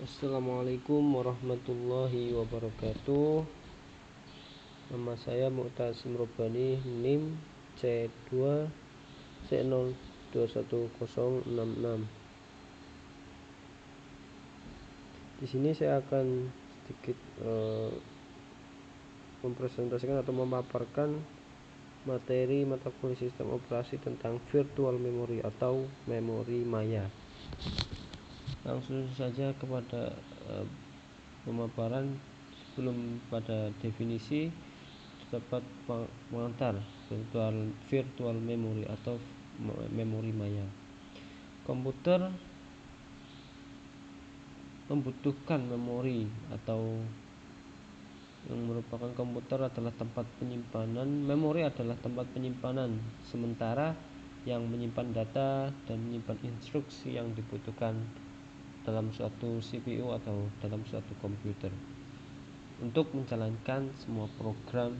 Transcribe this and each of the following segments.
Assalamualaikum warahmatullahi wabarakatuh. Nama saya Mu'tasim Robani, NIM C2C021066. Di sini saya akan sedikit mempresentasikan atau memaparkan materi mata kuliah sistem operasi tentang virtual memory atau memori maya. Langsung saja kepada pemaparan. Sebelum pada definisi, dapat pengantar virtual memory atau memori maya. Komputer membutuhkan memori atau yang merupakan komputer adalah tempat penyimpanan. Memori adalah tempat penyimpanan sementara yang menyimpan data dan menyimpan instruksi yang dibutuhkan dalam suatu CPU atau dalam suatu komputer untuk menjalankan semua program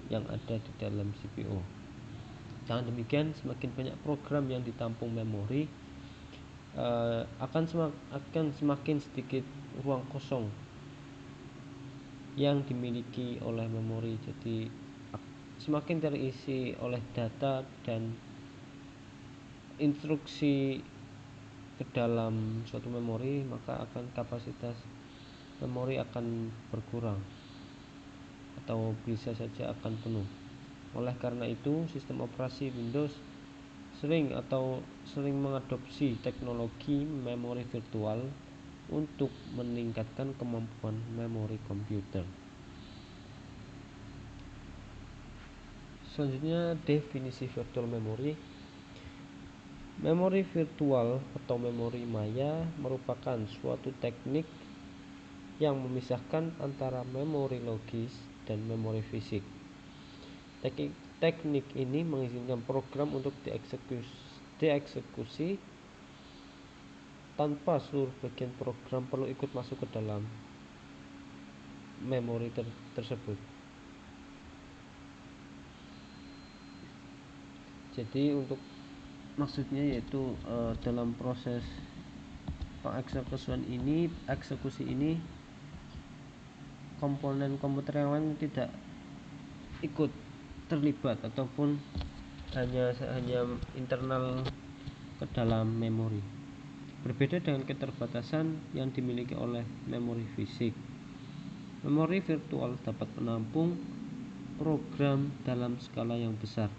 yang ada di dalam CPU. Dengan demikian, semakin banyak program yang ditampung memori, akan semakin sedikit ruang kosong yang dimiliki oleh memori. Jadi semakin terisi oleh data dan instruksi ke dalam suatu memori, maka akan kapasitas memori akan berkurang atau bisa saja akan penuh. Oleh karena itu, sistem operasi Windows sering mengadopsi teknologi memori virtual untuk meningkatkan kemampuan memori komputer. Selanjutnya, definisi virtual memory. Memori virtual atau memori maya merupakan suatu teknik yang memisahkan antara memori logis dan memori fisik. Teknik ini mengizinkan program untuk dieksekusi tanpa seluruh bagian program perlu ikut masuk ke dalam memori tersebut. Jadi maksudnya yaitu dalam proses eksekusi ini komponen komputer yang lain tidak ikut terlibat ataupun hanya internal ke dalam memori. Berbeda dengan keterbatasan yang dimiliki oleh memori fisik, memori virtual dapat menampung program dalam skala yang besar,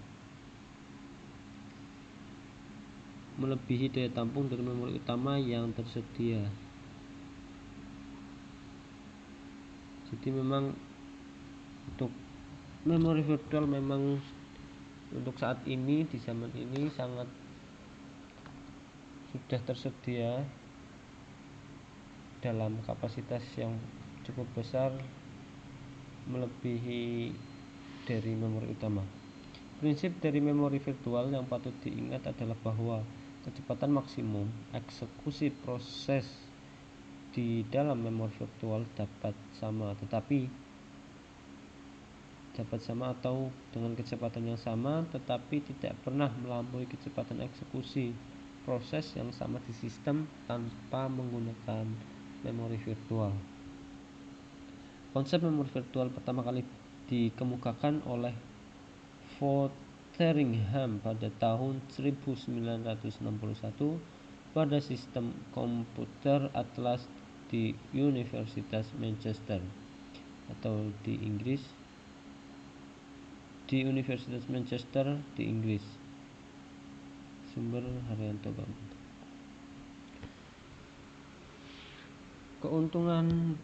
melebihi daya tampung dari memori utama yang tersedia. Jadi memang untuk memori virtual memang untuk saat ini, di zaman ini sangat sudah tersedia dalam kapasitas yang cukup besar, melebihi dari memori utama. Prinsip dari memori virtual yang patut diingat adalah bahwa kecepatan maksimum eksekusi proses di dalam memori virtual dapat sama atau dengan kecepatan yang sama, tetapi tidak pernah melampaui kecepatan eksekusi proses yang sama di sistem tanpa menggunakan memori virtual. Konsep memori virtual pertama kali dikemukakan oleh Fotheringham pada tahun 1961 pada sistem komputer Atlas di Universitas Manchester atau di Universitas Manchester di Inggris. Sumber Haryanto Bambang. Keuntungan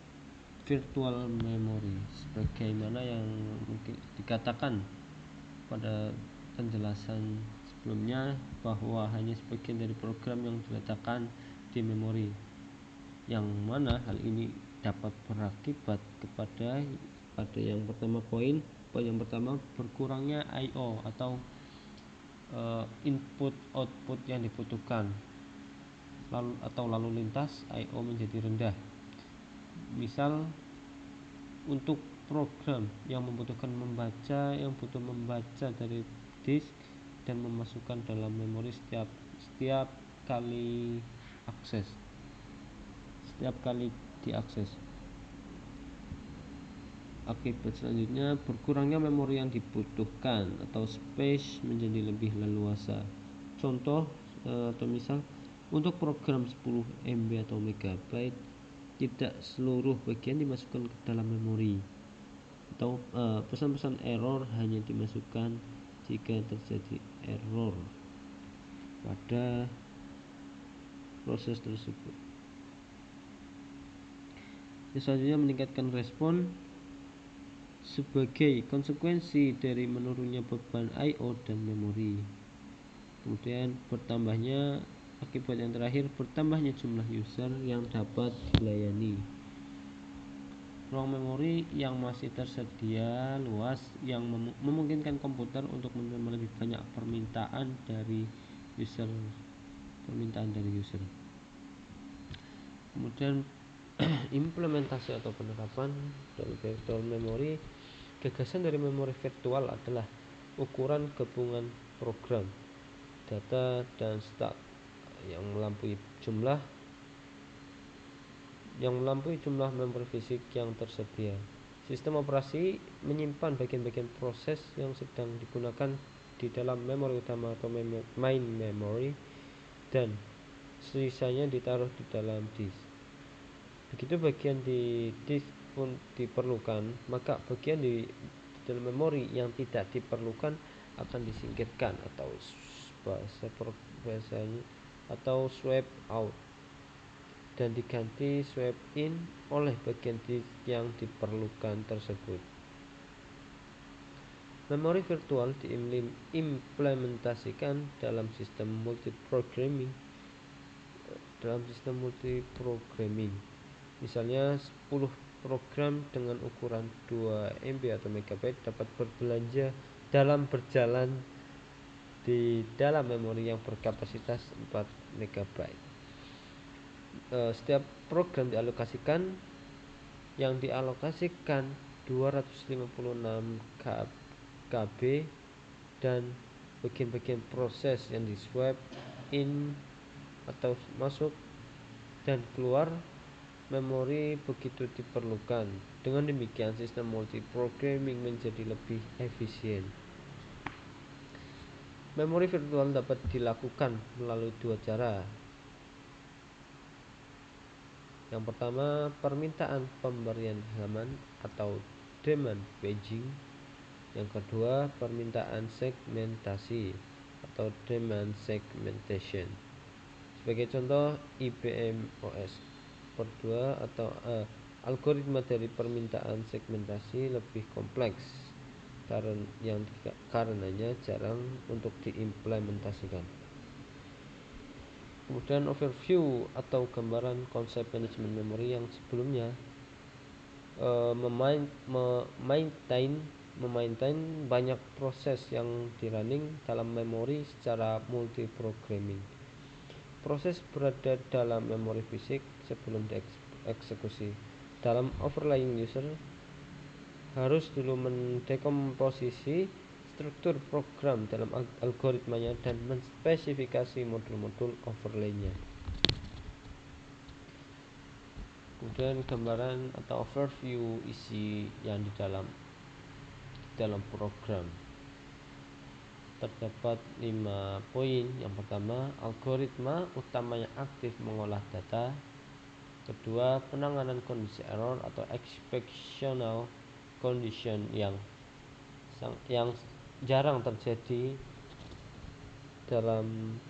virtual memory sebagaimana yang mungkin dikatakan pada penjelasan sebelumnya, bahwa hanya sebagian dari program yang diletakkan di memori, yang mana hal ini dapat berakibat pada yang pertama poin yang pertama berkurangnya I/O atau input output yang dibutuhkan, lalu lintas I/O menjadi rendah. Misal untuk program yang butuh membaca dari disk dan memasukkan dalam memori setiap kali akses. setiap kali diakses. Akibat selanjutnya, berkurangnya memori yang dibutuhkan atau space menjadi lebih leluasa. Contoh atau misal, untuk program 10 MB atau megabyte, tidak seluruh bagian dimasukkan ke dalam memori, atau pesan-pesan error hanya dimasukkan jika terjadi error pada proses tersebut. Selanjutnya, meningkatkan respon sebagai konsekuensi dari menurunnya beban I/O dan memori. Kemudian bertambahnya, akibat yang terakhir, bertambahnya jumlah user yang dapat dilayani. Ruang memori yang masih tersedia luas yang memungkinkan komputer untuk menerima lebih banyak permintaan dari user. Kemudian implementasi atau penerapan dari virtual memory. Gagasan dari memori virtual adalah ukuran gabungan program, data, dan stat yang melampaui jumlah memori fisik yang tersedia. Sistem operasi menyimpan bagian-bagian proses yang sedang digunakan di dalam memori utama atau main memory, dan sisanya ditaruh di dalam disk. Begitu bagian di disk pun diperlukan, maka bagian di dalam memori yang tidak diperlukan akan disingkirkan atau swap out dan diganti swap in oleh bagian disk yang diperlukan tersebut. Memori virtual diimplementasikan dalam sistem multiprogramming. Misalnya 10 program dengan ukuran 2 MB atau megabyte dapat berjalan di dalam memori yang berkapasitas 4 megabyte. Setiap program dialokasikan 256 KB, dan bagian-bagian proses yang di swap in atau masuk dan keluar memori begitu diperlukan. Dengan demikian, sistem multiprogramming menjadi lebih efisien. Memori virtual dapat dilakukan melalui dua cara. Yang pertama, permintaan pemberian halaman atau demand paging. Yang kedua, permintaan segmentasi atau demand segmentation. Sebagai contoh, IBM OS per2 atau algoritma dari permintaan segmentasi lebih kompleks karenanya jarang untuk diimplementasikan. Kemudian overview atau gambaran konsep manajemen memori yang sebelumnya memaintain banyak proses yang dirunning dalam memori secara multiprogramming. Proses berada dalam memori fisik sebelum dieksekusi. Dalam overlaying, user harus dulu mendekomposisi struktur program dalam algoritmanya dan menspesifikasi modul-modul overlay-nya. Kemudian gambaran atau overview isi yang di dalam program. Terdapat 5 poin. Yang pertama, algoritma utama yang aktif mengolah data. Kedua, penanganan kondisi error atau exceptional condition yang jarang terjadi dalam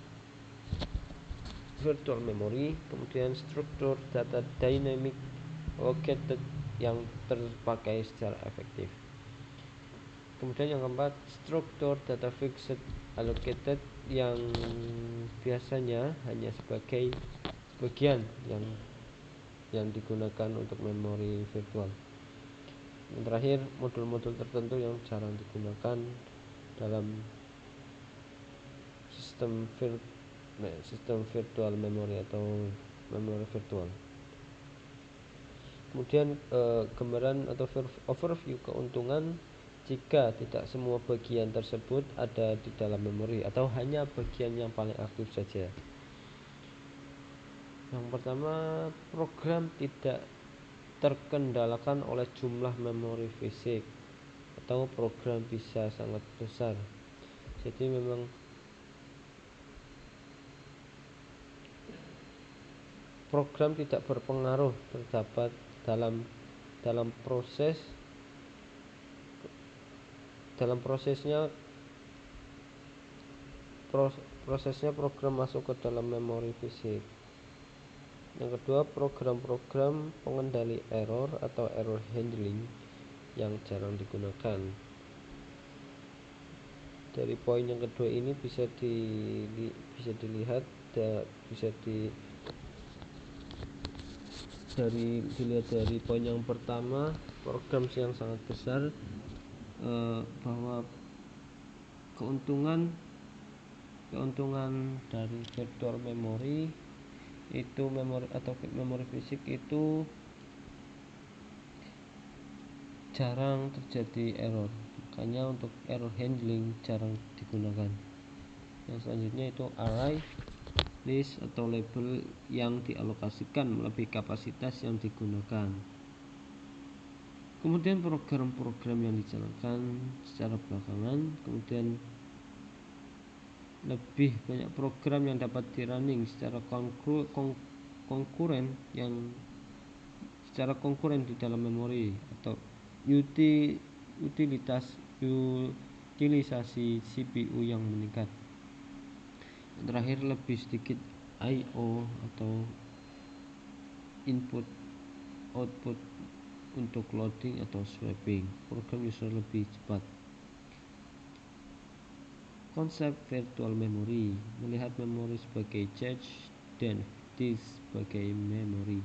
virtual memory. Kemudian struktur data dynamic located yang terpakai secara efektif. Kemudian yang keempat, struktur data fixed allocated yang biasanya hanya sebagai bagian yang digunakan untuk memori virtual. Yang terakhir, modul-modul tertentu yang jarang digunakan dalam sistem virtual memory atau memori virtual. Kemudian gambaran atau overview keuntungan jika tidak semua bagian tersebut ada di dalam memori atau hanya bagian yang paling aktif saja. Yang pertama, program tidak terkendalakan oleh jumlah memori fisik atau program bisa sangat besar. Jadi memang program tidak berpengaruh terdapat dalam prosesnya program masuk ke dalam memori fisik. Yang kedua, program-program pengendali error atau error handling yang jarang digunakan. Dari poin yang kedua ini bisa dilihat dari poin yang pertama, program yang sangat besar, bahwa keuntungan dari virtual memory itu memori fisik itu jarang terjadi error, makanya untuk error handling jarang digunakan. Yang selanjutnya itu array list atau label yang dialokasikan melebihi kapasitas yang digunakan. Kemudian program-program yang dijalankan secara belakangan, kemudian lebih banyak program yang dapat di-running secara konkuren di dalam memori atau utilisasi CPU yang meningkat. Yang terakhir, lebih sedikit I/O atau input output untuk loading atau swapping. Program user lebih cepat. Konsep virtual memory melihat memori sebagai cache dan disk sebagai memori.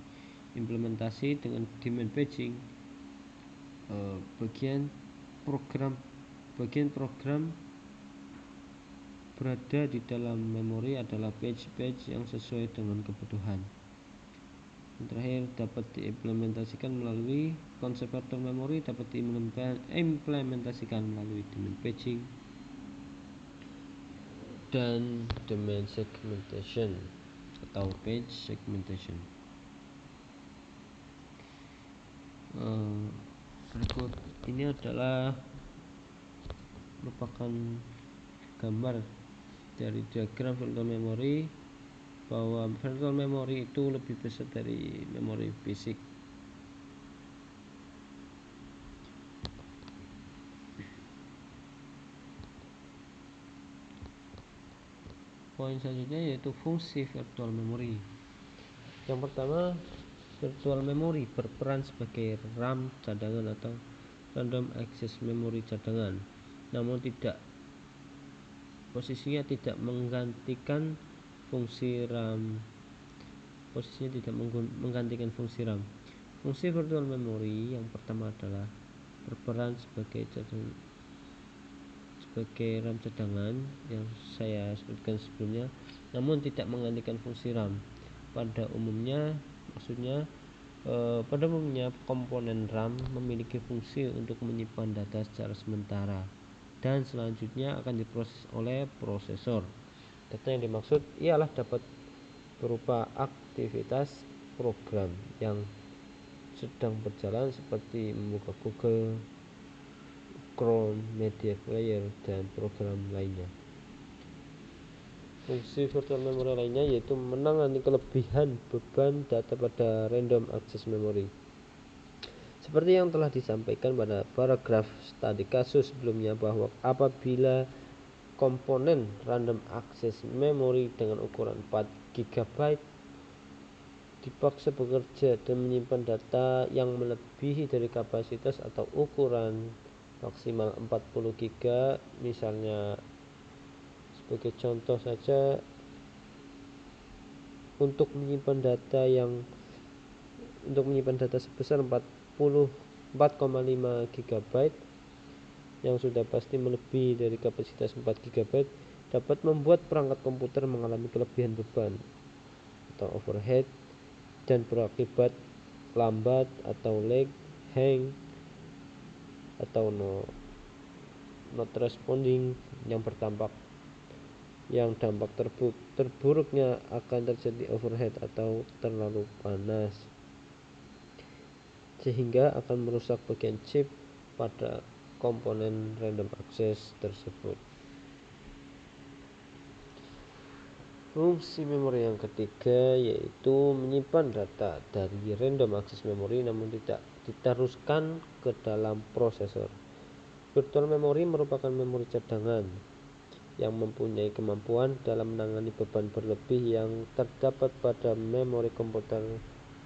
Implementasi dengan demand batching, bagian program berada di dalam memori adalah batch yang sesuai dengan kebutuhan. Yang terakhir, dapat diimplementasikan melalui konsep virtual memory dapat diimplementasikan melalui demand batching dan demand segmentation atau page segmentation. Berikut ini adalah merupakan gambar dari diagram virtual memory, bahwa virtual memory itu lebih besar dari memori fisik. Poin selanjutnya yaitu fungsi virtual memory. Yang pertama, virtual memory berperan sebagai RAM cadangan atau random access memory cadangan, namun posisinya tidak menggantikan fungsi RAM. Fungsi virtual memory yang pertama adalah berperan sebagai RAM cadangan yang saya sebutkan sebelumnya, namun tidak menggantikan fungsi RAM. Pada umumnya komponen RAM memiliki fungsi untuk menyimpan data secara sementara dan selanjutnya akan diproses oleh prosesor. Data yang dimaksud ialah dapat berupa aktivitas program yang sedang berjalan seperti membuka Google, Chrome, Media Player, dan program lainnya. Fungsi virtual memory lainnya yaitu menangani kelebihan beban data pada random access memory. Seperti yang telah disampaikan pada paragraf studi kasus sebelumnya, bahwa apabila komponen random access memory dengan ukuran 4 GB dipaksa bekerja dan menyimpan data yang melebihi dari kapasitas atau ukuran maksimal 40 GB, misalnya sebagai contoh saja, untuk menyimpan data sebesar 4,5 GB yang sudah pasti melebihi dari kapasitas 4 GB dapat membuat perangkat komputer mengalami kelebihan beban atau overhead dan berakibat lambat atau lag, hang, atau not responding yang berdampak yang dampak terburuknya akan terjadi overheat atau terlalu panas, sehingga akan merusak bagian chip pada komponen random access tersebut. Fungsi memori yang ketiga yaitu menyimpan data dari random access memory namun tidak diteruskan ke dalam prosesor. Virtual memory merupakan memori cadangan yang mempunyai kemampuan dalam menangani beban berlebih yang terdapat pada memori komputer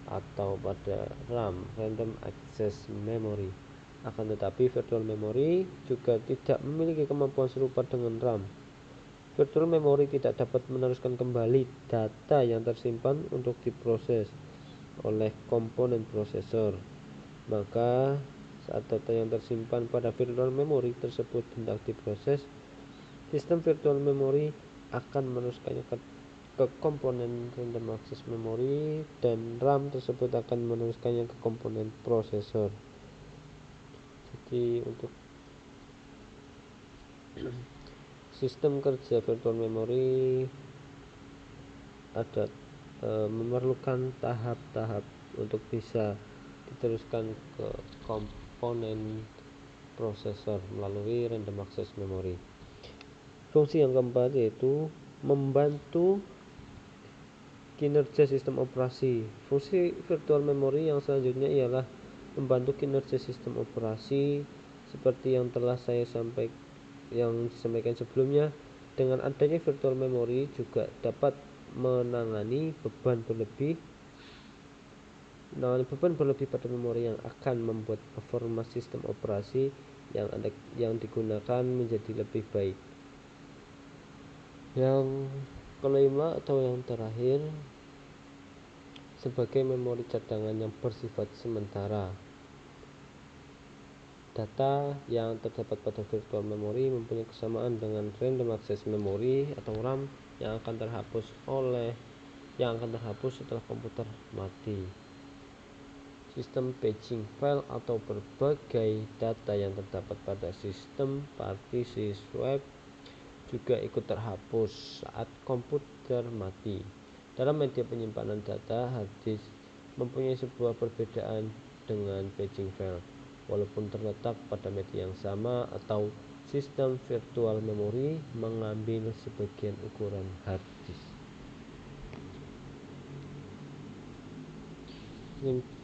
atau pada RAM (Random Access Memory). Akan tetapi, virtual memory juga tidak memiliki kemampuan serupa dengan RAM. Virtual memory tidak dapat meneruskan kembali data yang tersimpan untuk diproses oleh komponen prosesor. Maka, saat data yang tersimpan pada virtual memory tersebut hendak diproses, sistem virtual memory akan meneruskannya ke komponen random access memory dan RAM tersebut akan meneruskannya ke komponen prosesor. Jadi untuk sistem kerja virtual memory ada memerlukan tahap-tahap untuk bisa diteruskan ke komponen prosesor melalui random access memory. Fungsi yang keempat yaitu membantu kinerja sistem operasi. Fungsi virtual memory yang selanjutnya ialah membantu kinerja sistem operasi seperti yang telah saya sampaikan sebelumnya. Dengan adanya virtual memory juga dapat menangani beban berlebih pada memori yang akan membuat performa sistem operasi yang digunakan menjadi lebih baik. Yang kelima atau yang terakhir, sebagai memori cadangan yang bersifat sementara. Data yang terdapat pada virtual memory mempunyai kesamaan dengan random access memory atau RAM yang akan terhapus setelah komputer mati. Sistem paging file atau berbagai data yang terdapat pada sistem partisi swap juga ikut terhapus saat komputer mati. Dalam media penyimpanan data, hard disk mempunyai sebuah perbedaan dengan paging file, walaupun terletak pada media yang sama, atau sistem virtual memory mengambil sebagian ukuran hard disk.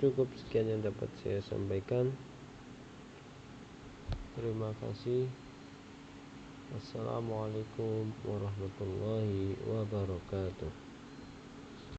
Cukup sekian yang dapat saya sampaikan. Terima kasih. Assalamualaikum warahmatullahi wabarakatuh.